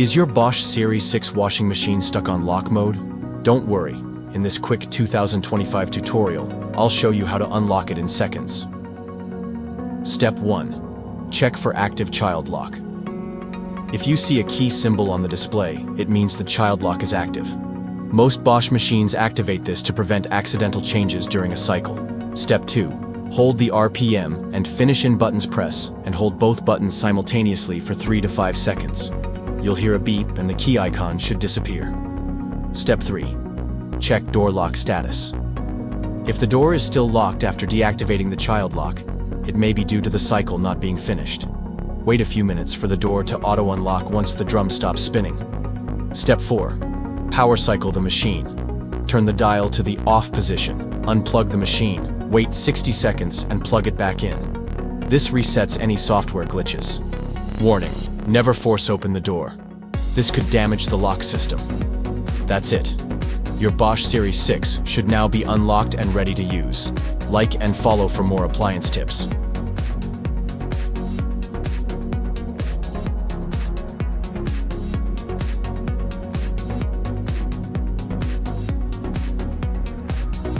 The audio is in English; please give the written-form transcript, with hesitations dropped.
Is your Bosch Serie 6 washing machine stuck on lock mode? Don't worry, in this quick 2025 tutorial, I'll show you how to unlock it in seconds. Step 1. Check for active child lock. If you see a key symbol on the display, it means the child lock is active. Most Bosch machines activate this to prevent accidental changes during a cycle. Step 2. Hold the RPM and finish in buttons press and hold both buttons simultaneously for 3 to 5 seconds. You'll hear a beep and the key icon should disappear. Step 3. Check door lock status. If the door is still locked after deactivating the child lock, it may be due to the cycle not being finished. Wait a few minutes for the door to auto-unlock once the drum stops spinning. Step 4. Power cycle the machine. Turn the dial to the off position, unplug the machine, wait 60 seconds and plug it back in. This resets any software glitches. Warning, never force open the door. This could damage the lock system. That's it. Your Bosch Serie 6 should now be unlocked and ready to use. Like and follow for more appliance tips.